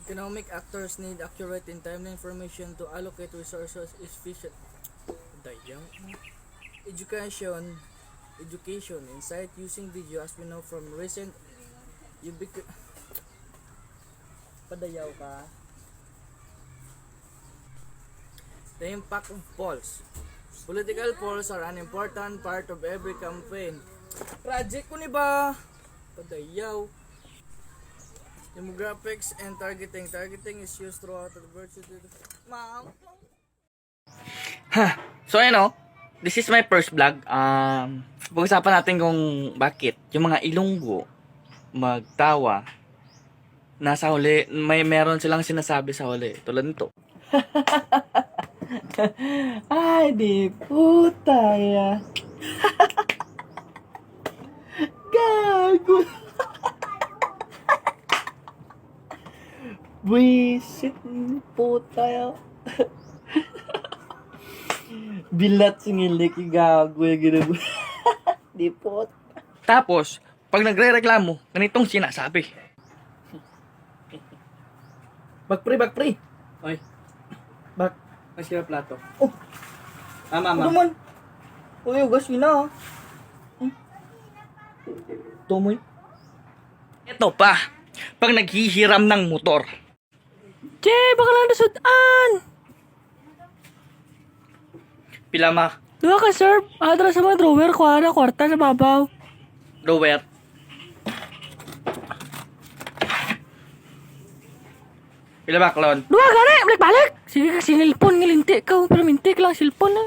Economic actors need accurate and timely information to allocate resources efficiently. Dayang. Education, insight using video as we know from recent ubiqu- Padayaw ka. The impact of polls. Political polls are an important part of every campaign. Project ko ni ba? Padayaw. Demographics and targeting. Targeting is used throughout the diversity. So ayun, this is my first vlog. Pag-usapan natin kung bakit yung mga Ilonggo magtawa nasa huli, meron silang sinasabi sa huli. Tulad nito. Ay, di puta ya. Gago. Buisit puta ya. Bilat singilik, gago yung ginagawa. Di pot. Tapos, pag nagre-reklamo, ganitong sinasabi. Bakpre. Oy. Bak. May sila plato. Oh. Mama. Ano man? Uy, ugas yun na. Tumoy. Ito pa. Pag naghihiram ng motor. Che, baka lang nasudan. Pila ma? Dua ka, sir. Adra sa mga drawer, kuha na, kwarta sa babaw. Rower. Pila ba, Klon? Dua ka na, balik-balik. Sige ka, sinilpon, ngilintik ka. Pero mintik lang, silpon na.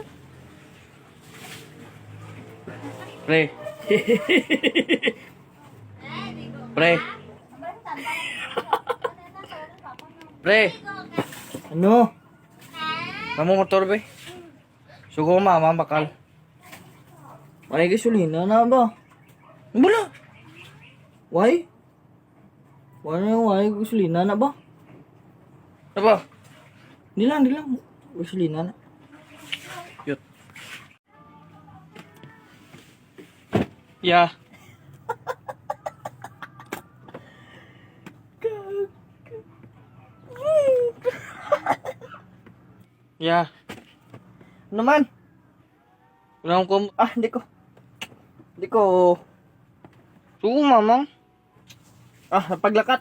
Pre. Pre. Pre. Ano? Mamo motor be. Sugo mama bakal. May gasolina na ba? Wala. Why? Why gasolina na ba? Apa? Di lang. Gasolina na. Yut. Ya. Ya. Naman? Ulang ko. Hindi ko. Sugo mama. Paglakat.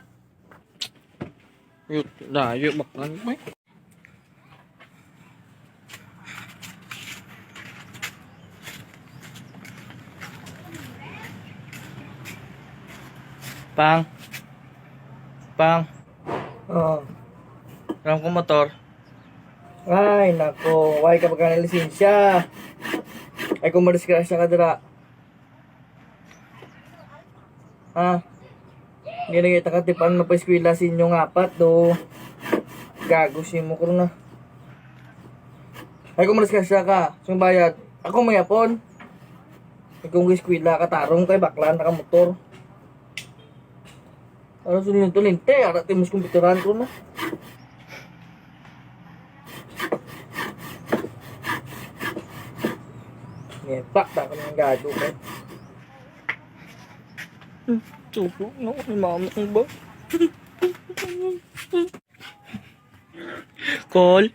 Yut. Dah, yut bakal. Pang. Ulang ko motor. Ay, nako. Why ka pa ka lisensya? Ay, kung madisgrasya ka dira. Hindi na kita katipan na pa eskwela sa inyong apat, do. Gago si mo ko na. Ay, kung madisgrasya ka, siyang bayad. Ako may apon. Ay, kung eskwela ka, tarong kay baklan, nakamotor. Ano sunod to linte? Arating mas kumpituran ko na. Ngepak tak ka ng gago ka. Sugo no ni mama ko ba? Call.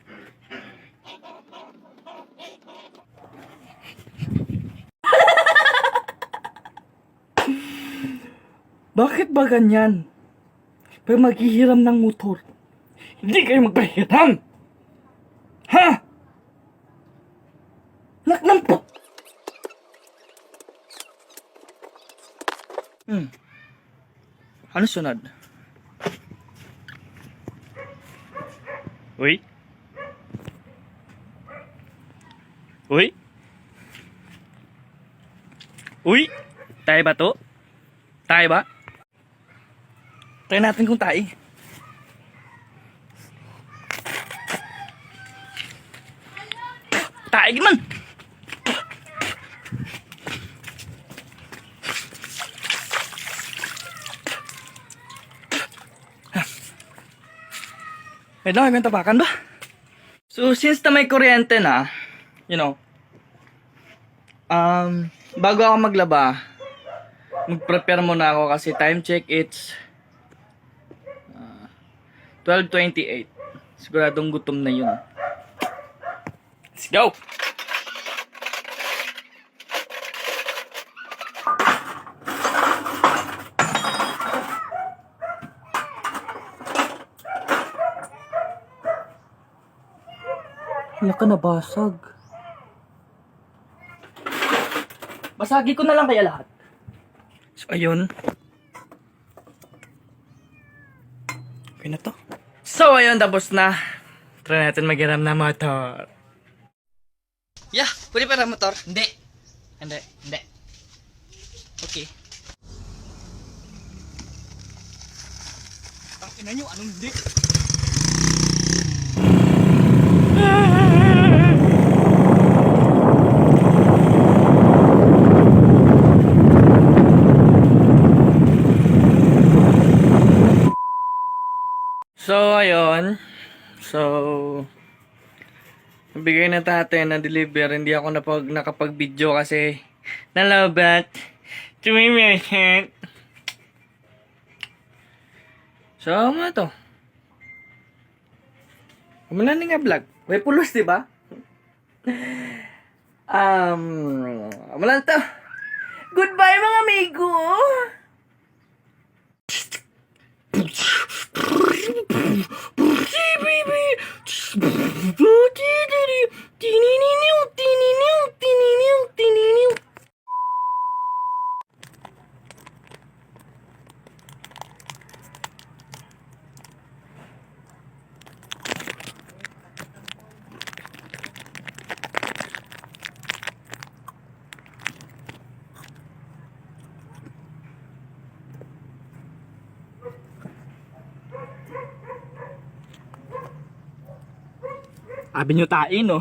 Bakit ba ganyan? Pag maghihiram ng motor, hindi kayo magpahiram! Ha? Naknampot! Ano sunod? Uy? Tayo ba to? Tayo ba? Try natin kung tayo. Tayo man! May lang, may tapakan ba? So, since na may kuryente na, bago ako maglaba, mag-prepare muna ako kasi time check it's 12:28. Siguradong gutom na yun. Let's go! Wala ka nabasag. Basagi ko na lang kaya lahat. So, ayun. Okay na to. So, ayun, tapos na. Try natin maghiram na motor. Yeah, pwede pa na motor? Hindi. Hindi. Okay. Ang ina nyo, anong hindi? So, ayun. So, nabigay na tate na deliver. Hindi ako nakapag-video kasi nalabat. Tumimesit. So, ano to? Wala na nga vlog. May pulos, diba? Wala na to. Goodbye, mga amigo! Abi nyo tain, no?